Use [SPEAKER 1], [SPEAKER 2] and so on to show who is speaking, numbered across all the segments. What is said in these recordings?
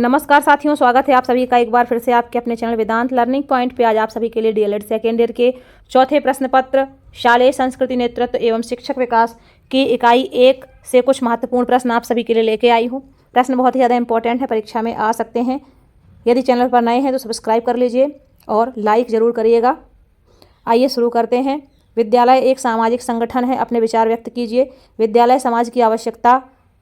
[SPEAKER 1] नमस्कार साथियों, स्वागत है आप सभी का एक बार फिर से आपके अपने चैनल वेदांत लर्निंग पॉइंट पे। आज आप सभी के लिए डीएलएड सेकेंड ईयर के चौथे प्रश्न पत्र शालेय संस्कृति नेतृत्व एवं शिक्षक विकास की इकाई 1 से कुछ महत्वपूर्ण प्रश्न आप सभी के लिए लेके आई हूँ। प्रश्न बहुत ही ज़्यादा इंपॉर्टेंट है, परीक्षा में आ सकते हैं। यदि चैनल पर नए हैं तो सब्सक्राइब कर लीजिए और लाइक ज़रूर करिएगा। आइए शुरू करते हैं। विद्यालय एक सामाजिक संगठन है, अपने विचार व्यक्त कीजिए। विद्यालय समाज की आवश्यकता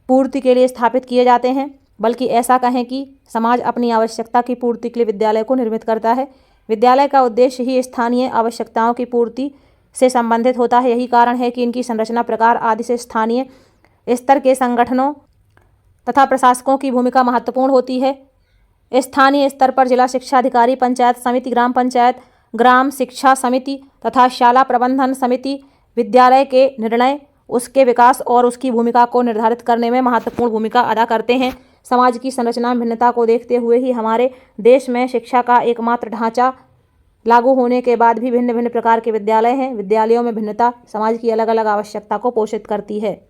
[SPEAKER 1] पूर्ति के लिए स्थापित किए जाते हैं, बल्कि ऐसा कहें कि समाज अपनी आवश्यकता की पूर्ति के लिए विद्यालय को निर्मित करता है। विद्यालय का उद्देश्य ही स्थानीय आवश्यकताओं की पूर्ति से संबंधित होता है। यही कारण है कि इनकी संरचना, प्रकार आदि से स्थानीय स्तर के संगठनों तथा प्रशासकों की भूमिका महत्वपूर्ण होती है। स्थानीय स्तर पर जिला शिक्षा अधिकारी, पंचायत समिति, ग्राम पंचायत, ग्राम शिक्षा समिति तथा शाला प्रबंधन समिति विद्यालय के निर्णय, उसके विकास और उसकी भूमिका को निर्धारित करने में महत्वपूर्ण भूमिका अदा करते हैं। समाज की संरचना में भिन्नता को देखते हुए ही हमारे देश में शिक्षा का एकमात्र ढांचा लागू होने के बाद भी भिन्न भिन्न प्रकार के विद्यालय हैं। विद्यालयों में भिन्नता समाज की अलग अलग आवश्यकता को पोषित करती है।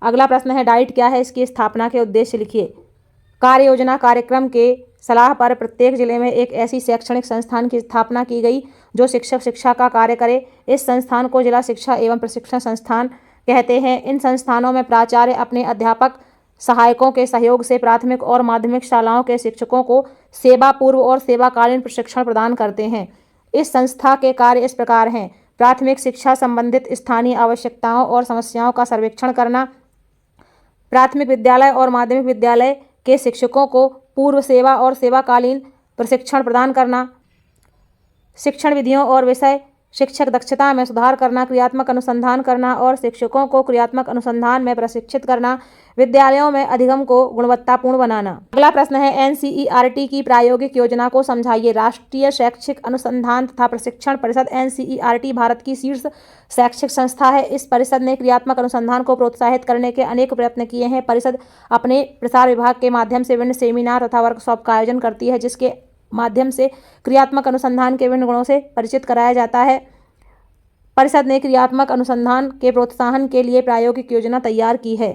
[SPEAKER 1] अगला प्रश्न है, डाइट क्या है, इसकी स्थापना के उद्देश्य लिखिए। कार्य योजना कार्यक्रम के सलाह पर प्रत्येक जिले में एक ऐसी शैक्षणिक संस्थान की स्थापना की गई जो शिक्षक शिक्षा का कार्य करे। इस संस्थान को जिला शिक्षा एवं प्रशिक्षण संस्थान कहते हैं। इन संस्थानों में प्राचार्य अपने अध्यापक सहायकों के सहयोग से प्राथमिक और माध्यमिक शालाओं के शिक्षकों को सेवा पूर्व और सेवाकालीन प्रशिक्षण प्रदान करते हैं। इस संस्था के कार्य इस प्रकार हैं: प्राथमिक शिक्षा संबंधित स्थानीय आवश्यकताओं और समस्याओं का सर्वेक्षण करना, प्राथमिक विद्यालय और माध्यमिक विद्यालय के शिक्षकों को पूर्व सेवा और सेवाकालीन प्रशिक्षण प्रदान करना, शिक्षण विधियों और विषय शिक्षक दक्षता में सुधार करना, क्रियात्मक अनुसंधान करना और शिक्षकों को क्रियात्मक अनुसंधान में प्रशिक्षित करना, विद्यालयों में अधिगम को गुणवत्तापूर्ण बनाना। अगला प्रश्न है, एनसीईआरटी की प्रायोगिक योजना को समझाइए। राष्ट्रीय शैक्षिक अनुसंधान तथा प्रशिक्षण परिषद एनसीईआरटी भारत की शीर्ष शैक्षिक संस्था है। इस परिषद ने क्रियात्मक अनुसंधान को प्रोत्साहित करने के अनेक प्रयत्न किए हैं। परिषद अपने प्रसार विभाग के माध्यम से विभिन्न सेमिनार तथा वर्कशॉप का आयोजन करती है, जिसके माध्यम से क्रियात्मक अनुसंधान के विभिन्न गुणों से परिचित कराया जाता है। परिषद ने क्रियात्मक अनुसंधान के प्रोत्साहन के लिए प्रायोगिक योजना तैयार की है।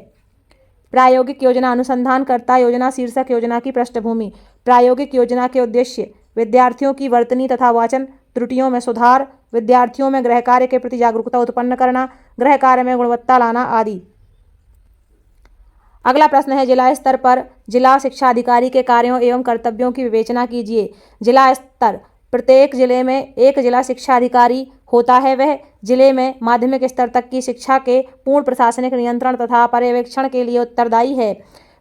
[SPEAKER 1] प्रायोगिक योजना, अनुसंधानकर्ता योजना, शीर्षक योजना की पृष्ठभूमि। प्रायोगिक योजना के उद्देश्य: विद्यार्थियों की वर्तनी तथा वाचन त्रुटियों में सुधार, विद्यार्थियों में गृह कार्य के प्रति जागरूकता उत्पन्न करना, गृह कार्य में गुणवत्ता लाना आदि। अगला प्रश्न है, जिला स्तर पर जिला शिक्षा अधिकारी के कार्यों एवं कर्तव्यों की विवेचना कीजिए। जिला स्तर: प्रत्येक जिले में एक जिला शिक्षा अधिकारी होता है। वह जिले में माध्यमिक स्तर तक की शिक्षा के पूर्ण प्रशासनिक नियंत्रण तथा पर्यवेक्षण के लिए उत्तरदायी है।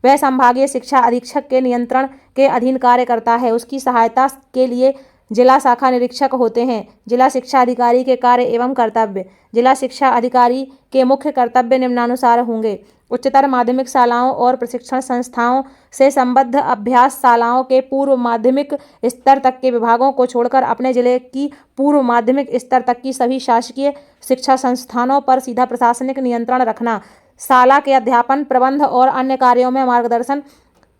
[SPEAKER 1] वह संभागीय शिक्षा अधीक्षक के नियंत्रण के अधीन कार्य करता है। उसकी सहायता के लिए जिला शाखा निरीक्षक होते हैं। जिला शिक्षा अधिकारी के कार्य एवं कर्तव्य: जिला शिक्षा अधिकारी के मुख्य कर्तव्य निम्नानुसार होंगे: उच्चतर माध्यमिक शालाओं और प्रशिक्षण संस्थाओं से संबद्ध अभ्यास शालाओं के पूर्व माध्यमिक स्तर तक के विभागों को छोड़कर अपने जिले की पूर्व माध्यमिक स्तर तक की सभी शासकीय शिक्षा संस्थानों पर सीधा प्रशासनिक नियंत्रण रखना, शाला के अध्यापन, प्रबंध और अन्य कार्यों में मार्गदर्शन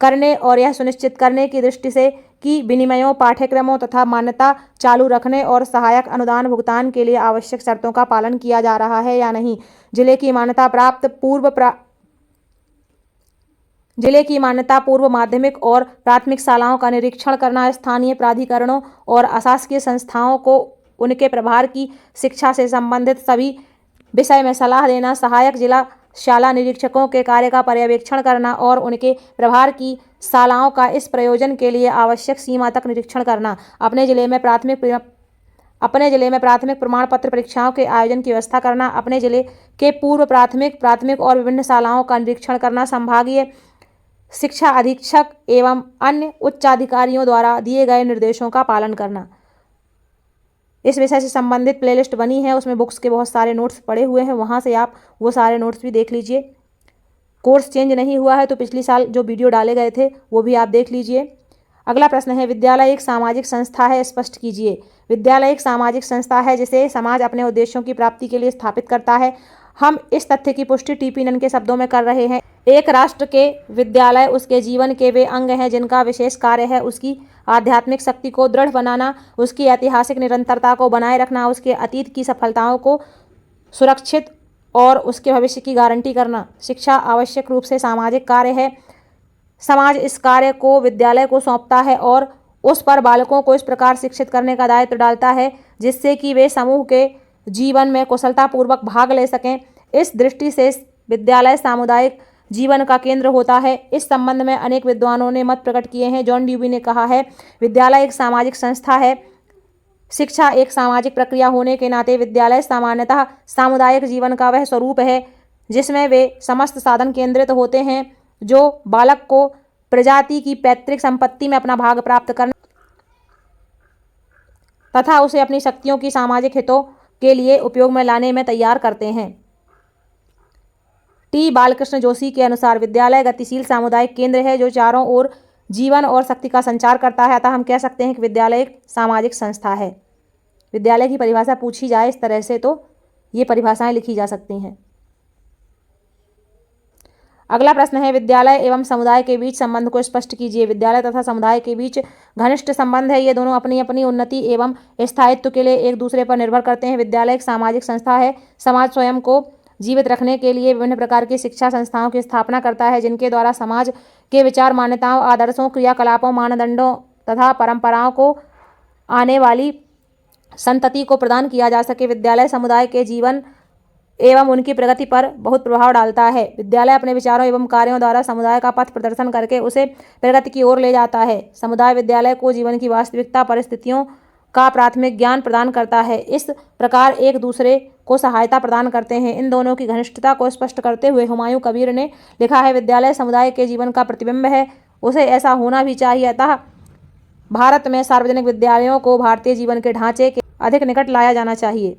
[SPEAKER 1] करने और यह सुनिश्चित करने की दृष्टि से कि विनियमों, पाठ्यक्रमों तथा मान्यता चालू रखने और सहायक अनुदान भुगतान के लिए आवश्यक शर्तों का पालन किया जा रहा है या नहीं। जिले की मान्यता पूर्व माध्यमिक और प्राथमिक शालाओं का निरीक्षण करना, स्थानीय प्राधिकरणों और अशासकीय संस्थाओं को उनके प्रभार की शिक्षा से संबंधित सभी विषय में सलाह देना, सहायक जिला शाला निरीक्षकों के कार्य का पर्यवेक्षण करना और उनके प्रभार की शालाओं का इस प्रयोजन के लिए आवश्यक सीमा तक निरीक्षण करना, अपने जिले में प्राथमिक प्रमाण पत्र परीक्षाओं के आयोजन की व्यवस्था करना, अपने जिले के पूर्व प्राथमिक और विभिन्न शालाओं का निरीक्षण करना, संभागीय शिक्षा अधीक्षक एवं अन्य उच्चाधिकारियों द्वारा दिए गए निर्देशों का पालन करना। इस विषय से संबंधित प्लेलिस्ट बनी है, उसमें बुक्स के बहुत सारे नोट्स पड़े हुए हैं, वहाँ से आप वो सारे नोट्स भी देख लीजिए। कोर्स चेंज नहीं हुआ है तो पिछली साल जो वीडियो डाले गए थे वो भी आप देख लीजिए। अगला प्रश्न है, विद्यालय एक सामाजिक संस्था है, स्पष्ट कीजिए। विद्यालय एक सामाजिक संस्था है जिसे समाज अपने उद्देश्यों की प्राप्ति के लिए स्थापित करता है। हम इस तथ्य की पुष्टि टीपी नन के शब्दों में कर रहे हैं: एक राष्ट्र के विद्यालय उसके जीवन के वे अंग हैं जिनका विशेष कार्य है उसकी आध्यात्मिक शक्ति को दृढ़ बनाना, उसकी ऐतिहासिक निरंतरता को बनाए रखना, उसके अतीत की सफलताओं को सुरक्षित और उसके भविष्य की गारंटी करना। शिक्षा आवश्यक रूप से सामाजिक कार्य है। समाज इस कार्य को विद्यालय को सौंपता है और उस पर बालकों को इस प्रकार शिक्षित करने का दायित्व डालता है जिससे कि वे समूह के जीवन में कुशलतापूर्वक भाग ले सकें। इस दृष्टि से विद्यालय सामुदायिक जीवन का केंद्र होता है। इस संबंध में अनेक विद्वानों ने मत प्रकट किए हैं। जॉन ड्यूवी ने कहा है, विद्यालय एक सामाजिक संस्था है। शिक्षा एक सामाजिक प्रक्रिया होने के नाते विद्यालय सामान्यतः सामुदायिक जीवन का वह स्वरूप है जिसमें वे समस्त साधन केंद्रित होते हैं जो बालक को प्रजाति की पैतृक संपत्ति में अपना भाग प्राप्त करने तथा उसे अपनी शक्तियों की सामाजिक हितों के लिए उपयोग में लाने में तैयार करते हैं। टी बालकृष्ण जोशी के अनुसार विद्यालय गतिशील सामुदायिक केंद्र है जो चारों ओर जीवन और शक्ति का संचार करता है। अतः हम कह सकते हैं कि विद्यालय एक सामाजिक संस्था है। विद्यालय की परिभाषा पूछी जाए इस तरह से तो ये परिभाषाएं लिखी जा सकती हैं। अगला प्रश्न है, विद्यालय एवं समुदाय के बीच संबंध को स्पष्ट कीजिए। विद्यालय तथा समुदाय के बीच घनिष्ठ संबंध है। ये दोनों अपनी अपनी उन्नति एवं स्थायित्व के लिए एक दूसरे पर निर्भर करते हैं। विद्यालय एक सामाजिक संस्था है। समाज स्वयं को जीवित रखने के लिए विभिन्न प्रकार की शिक्षा संस्थाओं की स्थापना करता है जिनके द्वारा समाज के विचार, मान्यताओं, आदर्शों, क्रियाकलापों, मानदंडों तथा परंपराओं को आने वाली संतति को प्रदान किया जा सके। विद्यालय समुदाय के जीवन एवं उनकी प्रगति पर बहुत प्रभाव डालता है। विद्यालय अपने विचारों एवं कार्यों द्वारा समुदाय का पथ प्रदर्शन करके उसे प्रगति की ओर ले जाता है। समुदाय विद्यालय को जीवन की वास्तविकता परिस्थितियों का प्राथमिक ज्ञान प्रदान करता है। इस प्रकार एक दूसरे को सहायता प्रदान करते हैं। इन दोनों की घनिष्ठता को स्पष्ट करते हुए हुमायूं कबीर ने लिखा है, विद्यालय समुदाय के जीवन का प्रतिबिंब है, उसे ऐसा होना भी चाहिए। अतः भारत में सार्वजनिक विद्यालयों को भारतीय जीवन के ढांचे के अधिक निकट लाया जाना चाहिए।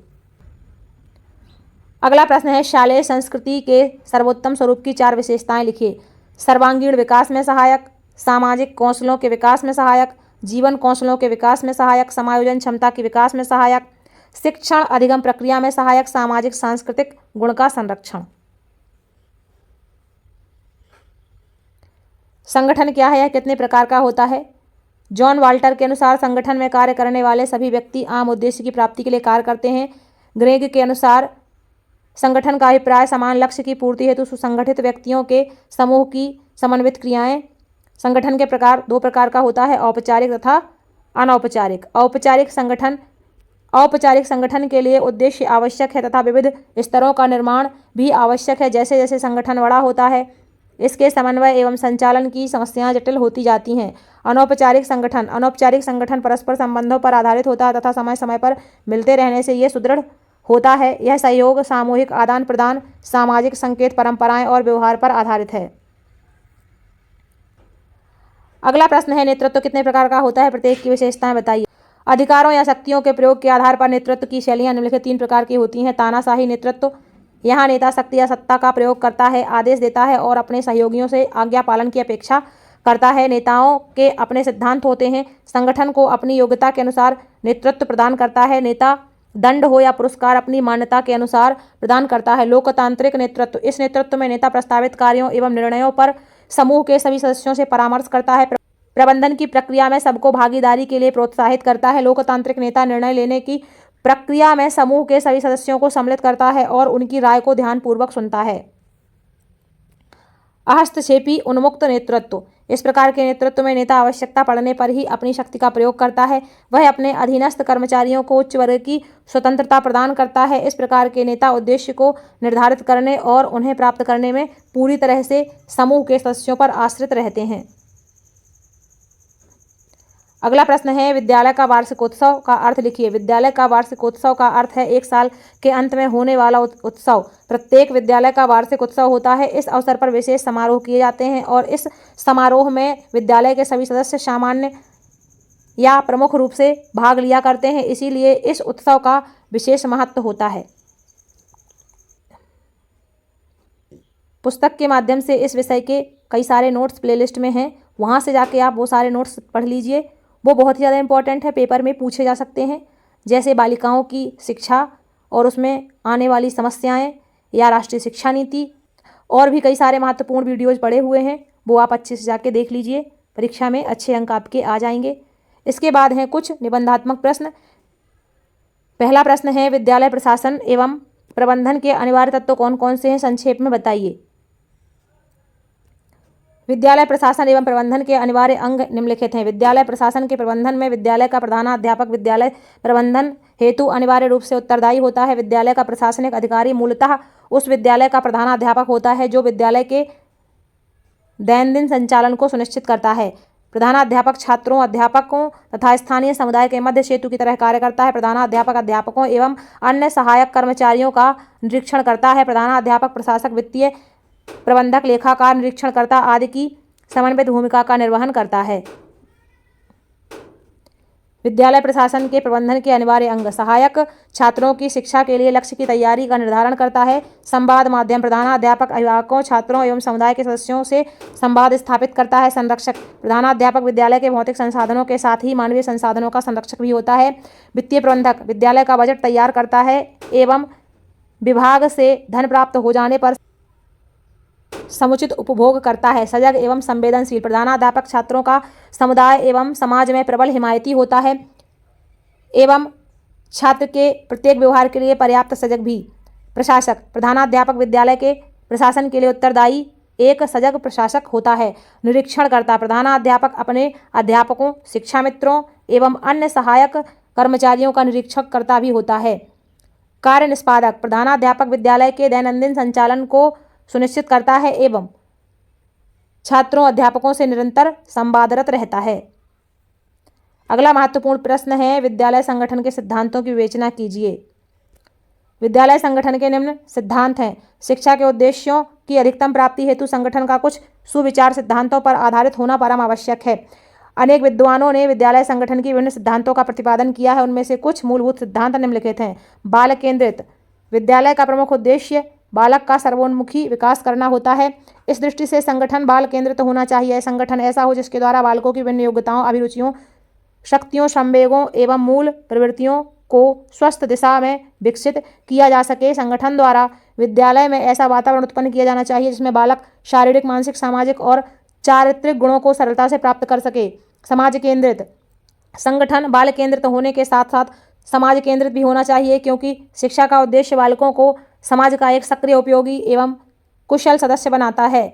[SPEAKER 1] अगला प्रश्न है, शालेय संस्कृति के सर्वोत्तम स्वरूप की 4 विशेषताएं लिखिए। सर्वांगीण विकास में सहायक, सामाजिक कौशलों के विकास में सहायक, जीवन कौशलों के विकास में सहायक, समायोजन क्षमता के विकास में सहायक, शिक्षण अधिगम प्रक्रिया में सहायक, सामाजिक सांस्कृतिक गुण का संरक्षण। संगठन क्या है, यह कितने प्रकार का होता है? जॉन वाल्टर के अनुसार संगठन में कार्य करने वाले सभी व्यक्ति आम उद्देश्य की प्राप्ति के लिए कार्य करते हैं। ग्रेग के अनुसार संगठन का अभिप्राय समान लक्ष्य की पूर्ति हेतु सुसंगठित व्यक्तियों के समूह की समन्वित क्रियाएं। संगठन के प्रकार 2 प्रकार का होता है, औपचारिक तथा अनौपचारिक। औपचारिक संगठन के लिए उद्देश्य आवश्यक है तथा विविध स्तरों का निर्माण भी आवश्यक है। जैसे जैसे संगठन बड़ा होता है इसके समन्वय एवं संचालन की समस्याएं जटिल होती जाती हैं। अनौपचारिक संगठन परस्पर संबंधों पर आधारित होता है तथा समय समय पर मिलते रहने से यह सुदृढ़ होता है। यह सहयोग, सामूहिक आदान प्रदान, सामाजिक संकेत, परंपराएं और व्यवहार पर आधारित है। अगला प्रश्न है, नेतृत्व कितने प्रकार का होता है, प्रत्येक की विशेषताएं बताइए। अधिकारों या शक्तियों के प्रयोग के आधार पर नेतृत्व की शैलियां निम्नलिखित 3 प्रकार की होती हैं। तानाशाही नेतृत्व, यहाँ नेता शक्ति या सत्ता का प्रयोग करता है, आदेश देता है और अपने सहयोगियों से आज्ञा पालन की अपेक्षा करता है। नेताओं के अपने सिद्धांत होते हैं। संगठन को अपनी योग्यता के अनुसार नेतृत्व प्रदान करता है। नेता दंड हो या पुरस्कार अपनी मान्यता के अनुसार प्रदान करता है। लोकतांत्रिक नेतृत्व, इस नेतृत्व में नेता प्रस्तावित कार्यों एवं निर्णयों पर समूह के सभी सदस्यों से परामर्श करता है। प्रबंधन की प्रक्रिया में सबको भागीदारी के लिए प्रोत्साहित करता है। लोकतांत्रिक नेता निर्णय लेने की प्रक्रिया में समूह के सभी सदस्यों को सम्मिलित करता है और उनकी राय को ध्यानपूर्वक सुनता है। अहस्तक्षेपी उन्मुक्त नेतृत्व, इस प्रकार के नेतृत्व में नेता आवश्यकता पड़ने पर ही अपनी शक्ति का प्रयोग करता है। वह अपने अधीनस्थ कर्मचारियों को उच्च वर्ग की स्वतंत्रता प्रदान करता है। इस प्रकार के नेता उद्देश्य को निर्धारित करने और उन्हें प्राप्त करने में पूरी तरह से समूह के सदस्यों पर आश्रित रहते हैं। अगला प्रश्न है, विद्यालय का वार्षिकोत्सव का अर्थ लिखिए। विद्यालय का वार्षिकोत्सव का अर्थ है एक साल के अंत में होने वाला उत्सव। प्रत्येक विद्यालय का वार्षिक उत्सव होता है। इस अवसर पर विशेष समारोह किए जाते हैं और इस समारोह में विद्यालय के सभी सदस्य सामान्य या प्रमुख रूप से भाग लिया करते हैं। इसीलिए इस उत्सव का विशेष महत्व होता है। पुस्तक के माध्यम से इस विषय के कई सारे नोट्स प्लेलिस्ट में हैं, वहाँ से जाके आप वो सारे नोट्स पढ़ लीजिए। वो बहुत ही ज़्यादा इंपॉर्टेंट है, पेपर में पूछे जा सकते हैं। जैसे बालिकाओं की शिक्षा और उसमें आने वाली समस्याएं, या राष्ट्रीय शिक्षा नीति, और भी कई सारे महत्वपूर्ण वीडियोज़ पड़े हुए हैं, वो आप अच्छे से जाके देख लीजिए। परीक्षा में अच्छे अंक आपके आ जाएंगे। इसके बाद हैं कुछ निबंधात्मक प्रश्न। पहला प्रश्न है, विद्यालय प्रशासन एवं प्रबंधन के अनिवार्य तत्व कौन कौन से हैं, संक्षेप में बताइए। विद्यालय प्रशासन एवं प्रबंधन के अनिवार्य अंग निम्नलिखित हैं। विद्यालय प्रशासन के प्रबंधन में विद्यालय का प्रधानाध्यापक विद्यालय प्रबंधन हेतु अनिवार्य रूप से उत्तरदायी होता है। विद्यालय का प्रशासनिक अधिकारी मूलतः उस विद्यालय का प्रधानाध्यापक होता है जो विद्यालय के दैनंदिन संचालन को सुनिश्चित करता है। प्रधानाध्यापक छात्रों, अध्यापकों तथा स्थानीय समुदाय के मध्य सेतु की तरह कार्य करता है। प्रधानाध्यापक अध्यापकों एवं अन्य सहायक कर्मचारियों का निरीक्षण करता है। प्रधानाध्यापक प्रशासक, वित्तीय प्रबंधक, लेखाकार, निरीक्षणकर्ता आदि की समन्वित भूमिका का निर्वहन करता है। विद्यालय प्रशासन के प्रबंधन के अनिवार्य अंग सहायक छात्रों की शिक्षा के लिए लक्ष्य की तैयारी का निर्धारण करता है। संवाद माध्यम प्रधानाध्यापक अभिभावकों, छात्रों एवं समुदाय के सदस्यों से संवाद स्थापित करता है। संरक्षक प्रधानाध्यापक विद्यालय के भौतिक संसाधनों के साथ ही मानवीय संसाधनों का संरक्षक भी होता है। वित्तीय प्रबंधक विद्यालय का बजट तैयार करता है एवं विभाग से धन प्राप्त हो जाने पर समुचित उपभोग करता है। सजग एवं संवेदनशील प्रधानाध्यापक छात्रों का समुदाय एवं समाज में प्रबल हिमायती होता है एवं छात्र के प्रत्येक व्यवहार के लिए पर्याप्त सजग भी। प्रशासक प्रधानाध्यापक विद्यालय के प्रशासन के लिए उत्तरदायी एक सजग प्रशासक होता है। निरीक्षणकर्ता प्रधानाध्यापक अपने अध्यापकों, शिक्षा मित्रों एवं अन्य सहायक कर्मचारियों का निरीक्षण करता भी होता है। कार्य निष्पादक प्रधानाध्यापक विद्यालय के दैनंदिन संचालन को सुनिश्चित करता है एवं छात्रों, अध्यापकों से निरंतर संवादरत रहता है। अगला महत्वपूर्ण प्रश्न है, विद्यालय संगठन के सिद्धांतों की विवेचना कीजिए। विद्यालय संगठन के निम्न सिद्धांत हैं। शिक्षा के उद्देश्यों की अधिकतम प्राप्ति हेतु संगठन का कुछ सुविचार सिद्धांतों पर आधारित होना परम आवश्यक है। अनेक विद्वानों ने विद्यालय संगठन की विभिन्न सिद्धांतों का प्रतिपादन किया है। उनमें से कुछ मूलभूत सिद्धांत निम्नलिखित हैं। बाल केंद्रित विद्यालय का प्रमुख उद्देश्य बालक का सर्वोन्मुखी विकास करना होता है। इस दृष्टि से संगठन बाल केंद्रित होना चाहिए। संगठन ऐसा हो जिसके द्वारा बालकों की विभिन्न योग्यताओं, अभिरुचियों, शक्तियों, संवेगों एवं मूल प्रवृत्तियों को स्वस्थ दिशा में विकसित किया जा सके। संगठन द्वारा विद्यालय में ऐसा वातावरण उत्पन्न किया जाना चाहिए जिसमें बालक शारीरिक, मानसिक, सामाजिक और चारित्रिक गुणों को सरलता से प्राप्त कर सके। समाज केंद्रित संगठन बाल केंद्रित होने के साथ साथ समाज केंद्रित भी होना चाहिए, क्योंकि शिक्षा का उद्देश्य बालकों को समाज का एक सक्रिय, उपयोगी एवं कुशल सदस्य बनाता है।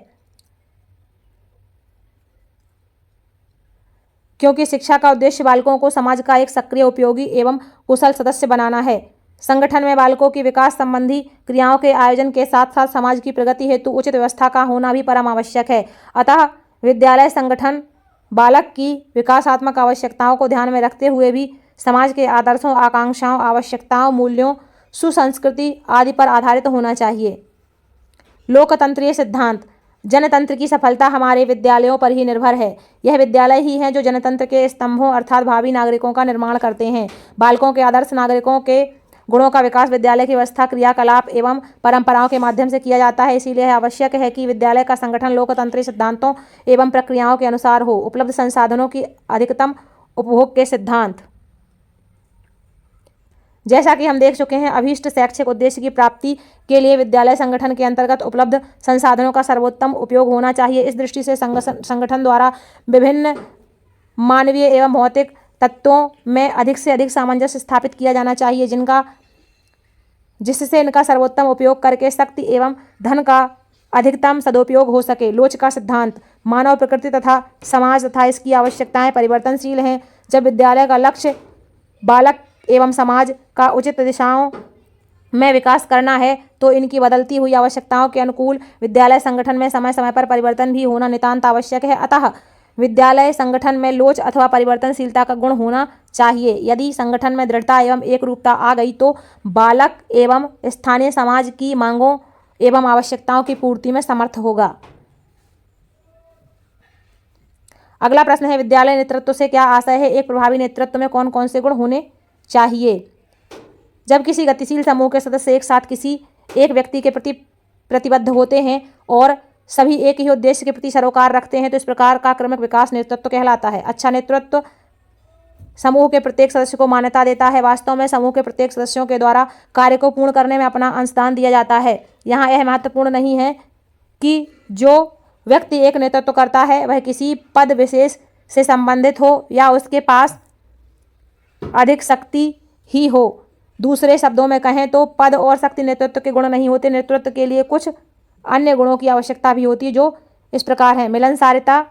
[SPEAKER 1] क्योंकि शिक्षा का उद्देश्य बालकों को समाज का एक सक्रिय, उपयोगी एवं कुशल सदस्य बनाना है। संगठन में बालकों की विकास संबंधी क्रियाओं के आयोजन के साथ साथ समाज की प्रगति हेतु उचित व्यवस्था का होना भी परम आवश्यक है। अतः विद्यालय संगठन बालक की विकासात्मक आवश्यकताओं को ध्यान में रखते हुए भी समाज के आदर्शों, आकांक्षाओं, आवश्यकताओं, मूल्यों, सुसंस्कृति आदि पर आधारित होना चाहिए। लोकतंत्रीय सिद्धांत जनतंत्र की सफलता हमारे विद्यालयों पर ही निर्भर है। यह विद्यालय ही हैं जो जनतंत्र के स्तंभों अर्थात भावी नागरिकों का निर्माण करते हैं। बालकों के आदर्श नागरिकों के गुणों का विकास विद्यालय की व्यवस्था, क्रियाकलाप एवं परंपराओं के माध्यम से किया जाता है। इसीलिए आवश्यक है कि विद्यालय का संगठन लोकतंत्रीय सिद्धांतों एवं प्रक्रियाओं के अनुसार हो। उपलब्ध संसाधनों की अधिकतम उपभोग के सिद्धांत। जैसा कि हम देख चुके हैं, अभीष्ट शैक्षिक उद्देश्य की प्राप्ति के लिए विद्यालय संगठन के अंतर्गत उपलब्ध संसाधनों का सर्वोत्तम उपयोग होना चाहिए। इस दृष्टि से संगठन द्वारा विभिन्न मानवीय एवं भौतिक तत्वों में अधिक से अधिक सामंजस्य स्थापित किया जाना चाहिए, जिससे इनका सर्वोत्तम उपयोग करके शक्ति एवं धन का अधिकतम सदुपयोग हो सके। लोच का सिद्धांत मानव प्रकृति तथा समाज तथा इसकी आवश्यकताएं परिवर्तनशील हैं। जब विद्यालय का लक्ष्य बालक एवं समाज का उचित दिशाओं में विकास करना है तो इनकी बदलती हुई आवश्यकताओं के अनुकूल विद्यालय संगठन में समय समय पर परिवर्तन भी होना नितांत आवश्यक है। अतः विद्यालय संगठन में लोच अथवा परिवर्तनशीलता का गुण होना चाहिए। यदि संगठन में दृढ़ता एवं एक रूपता आ गई तो बालक एवं स्थानीय समाज की मांगों एवं आवश्यकताओं की पूर्ति में समर्थ होगा। अगला प्रश्न है, विद्यालय नेतृत्व से क्या आशय है? एक प्रभावी नेतृत्व में कौन कौन से गुण होने चाहिए? जब किसी गतिशील समूह के सदस्य एक साथ किसी एक व्यक्ति के प्रति प्रतिबद्ध होते हैं और सभी एक ही उद्देश्य के प्रति सरोकार रखते हैं तो इस प्रकार का क्रमिक विकास नेतृत्व कहलाता है। अच्छा नेतृत्व समूह के प्रत्येक सदस्य को मान्यता देता है। वास्तव में समूह के प्रत्येक सदस्यों के द्वारा कार्य को पूर्ण करने में अपना अंशदान दिया जाता है। यहाँ यह महत्वपूर्ण नहीं है कि जो व्यक्ति एक नेतृत्व करता है वह किसी पद विशेष से संबंधित हो या उसके पास अधिक शक्ति ही हो। दूसरे शब्दों में कहें तो पद और शक्ति नेतृत्व के गुण नहीं होते। नेतृत्व के लिए कुछ अन्य गुणों की आवश्यकता भी होती है जो इस प्रकार है। मिलनसारिता,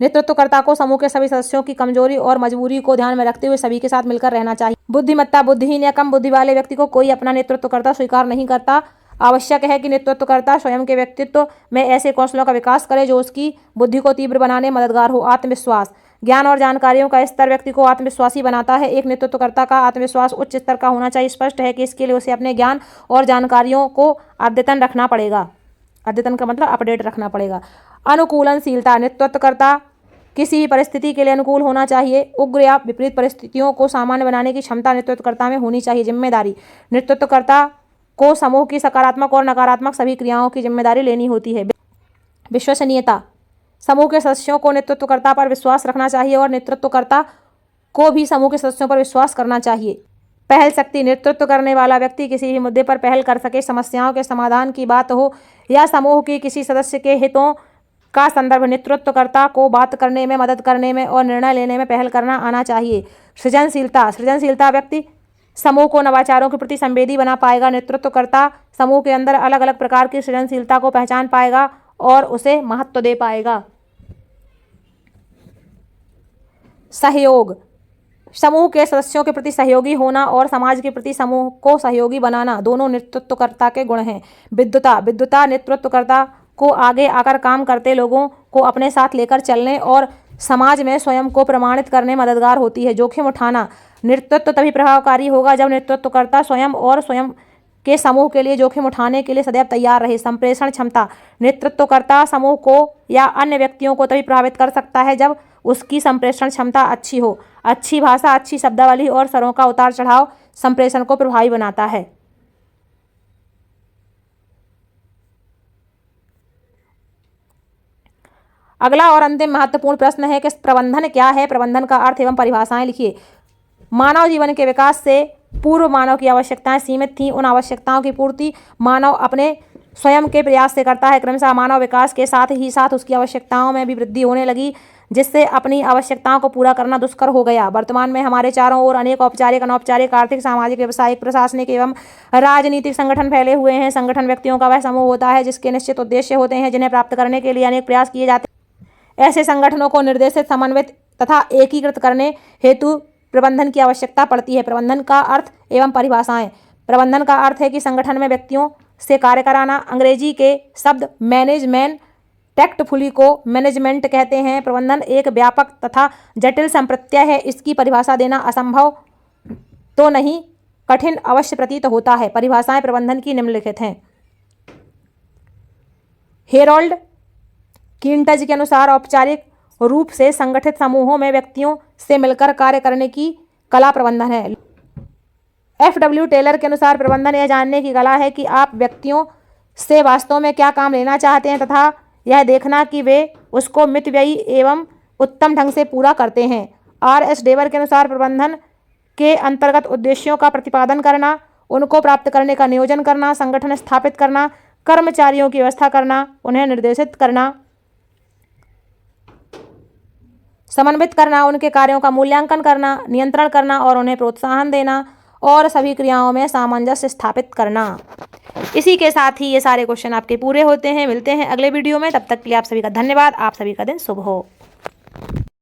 [SPEAKER 1] नेतृत्वकर्ता को समूह के सभी सदस्यों की कमजोरी और मजबूरी को ध्यान में रखते हुए सभी के साथ मिलकर रहना चाहिए। बुद्धिमत्ता, बुद्धिहीन या कम बुद्धि वाले व्यक्ति को कोई अपना नेतृत्वकर्ता स्वीकार नहीं करता। आवश्यक है कि नेतृत्वकर्ता स्वयं के व्यक्तित्व में ऐसे कौशलों का विकास करे जो उसकी बुद्धि को तीव्र बनाने में मददगार हो। आत्मविश्वास, ज्ञान और जानकारियों का स्तर व्यक्ति को आत्मविश्वासी बनाता है। एक नेतृत्वकर्ता का आत्मविश्वास उच्च स्तर का होना चाहिए। स्पष्ट है कि इसके लिए उसे अपने ज्ञान और जानकारियों को अद्यतन रखना पड़ेगा। अद्यतन का मतलब अपडेट रखना पड़ेगा। अनुकूलनशीलता, नेतृत्वकर्ता किसी भी परिस्थिति के लिए अनुकूल होना चाहिए। उग्र या विपरीत परिस्थितियों को सामान्य बनाने की क्षमता नेतृत्वकर्ता में होनी चाहिए। जिम्मेदारी, नेतृत्वकर्ता को समूह की सकारात्मक और नकारात्मक सभी क्रियाओं की जिम्मेदारी लेनी होती है। विश्वसनीयता, समूह के सदस्यों को नेतृत्वकर्ता पर विश्वास रखना चाहिए और नेतृत्वकर्ता को भी समूह के सदस्यों पर विश्वास करना चाहिए। पहल शक्ति, नेतृत्व करने वाला व्यक्ति किसी भी मुद्दे पर पहल कर सके। समस्याओं के समाधान की बात हो या समूह के किसी सदस्य के हितों का संदर्भ, नेतृत्वकर्ता को बात करने में, मदद करने में और निर्णय लेने में पहल करना आना चाहिए। सृजनशीलता, सृजनशीलता व्यक्ति समूह को नवाचारों के प्रति संवेदी बना पाएगा। नेतृत्वकर्ता समूह के अंदर अलग अलग प्रकार की सृजनशीलता को पहचान पाएगा और उसे महत्व दे पाएगा। सहयोग, समूह के सदस्यों के प्रति सहयोगी होना और समाज के प्रति समूह को सहयोगी बनाना दोनों नेतृत्वकर्ता के गुण हैं। विद्वता, विद्वता नेतृत्वकर्ता को आगे आकर काम करते लोगों को अपने साथ लेकर चलने और समाज में स्वयं को प्रमाणित करने में मददगार होती है। जोखिम उठाना, नेतृत्व तभी प्रभावकारी होगा जब नेतृत्वकर्ता स्वयं और स्वयं के समूह के लिए जोखिम उठाने के लिए सदैव तैयार रहे। संप्रेषण क्षमता, नेतृत्वकर्ता समूह को या अन्य व्यक्तियों को तभी प्रभावित कर सकता है जब उसकी संप्रेषण क्षमता अच्छी हो। अच्छी भाषा, अच्छी शब्दावली और स्वरों का उतार चढ़ाव संप्रेषण को प्रभावी बनाता है। अगला और अंतिम महत्वपूर्ण प्रश्न है कि प्रबंधन क्या है। प्रबंधन का अर्थ एवं परिभाषाएं लिखिए। मानव जीवन के विकास से पूर्व मानव की आवश्यकताएं सीमित थीं। उन आवश्यकताओं की पूर्ति मानव अपने स्वयं के प्रयास से करता है। क्रमशः मानव विकास के साथ ही साथ उसकी आवश्यकताओं में भी वृद्धि होने लगी, जिससे अपनी आवश्यकताओं को पूरा करना दुष्कर हो गया। वर्तमान में हमारे चारों ओर अनेक औपचारिक, अनौपचारिक, आर्थिक, सामाजिक, व्यावसायिक, प्रशासनिक एवं राजनीतिक संगठन फैले हुए हैं। संगठन व्यक्तियों का वह समूह होता है जिसके निश्चित उद्देश्य होते हैं, जिन्हें प्राप्त करने के लिए अनेक प्रयास किए जाते हैं। ऐसे संगठनों को निर्देशित, समन्वित तथा एकीकृत करने हेतु प्रबंधन की आवश्यकता पड़ती है। प्रबंधन का अर्थ एवं परिभाषाएं। प्रबंधन का अर्थ है कि संगठन में व्यक्तियों से कार्य कराना। अंग्रेजी के शब्द मैनेजमेंट टैक्टफुली को मैनेजमेंट कहते हैं। प्रबंधन एक व्यापक तथा जटिल संप्रत्यय है। इसकी परिभाषा देना असंभव तो नहीं, कठिन अवश्य प्रतीत होता है। परिभाषाएं प्रबंधन की निम्नलिखित हैं। हेरोल्ड किंटज के अनुसार औपचारिक रूप से संगठित समूहों में व्यक्तियों से मिलकर कार्य करने की कला प्रबंधन है। एफ.डब्ल्यू. टेलर के अनुसार प्रबंधन यह जानने की कला है कि आप व्यक्तियों से वास्तव में क्या काम लेना चाहते हैं तथा यह देखना कि वे उसको मितव्ययी एवं उत्तम ढंग से पूरा करते हैं। आर.एस. डेवर के अनुसार प्रबंधन के अंतर्गत उद्देश्यों का प्रतिपादन करना, उनको प्राप्त करने का नियोजन करना, संगठन स्थापित करना, कर्मचारियों की व्यवस्था करना, उन्हें निर्देशित करना, समन्वित करना, उनके कार्यों का मूल्यांकन करना, नियंत्रण करना और उन्हें प्रोत्साहन देना और सभी क्रियाओं में सामंजस्य स्थापित करना। इसी के साथ ही ये सारे क्वेश्चन आपके पूरे होते हैं। मिलते हैं अगले वीडियो में, तब तक के लिए आप सभी का धन्यवाद। आप सभी का दिन शुभ हो।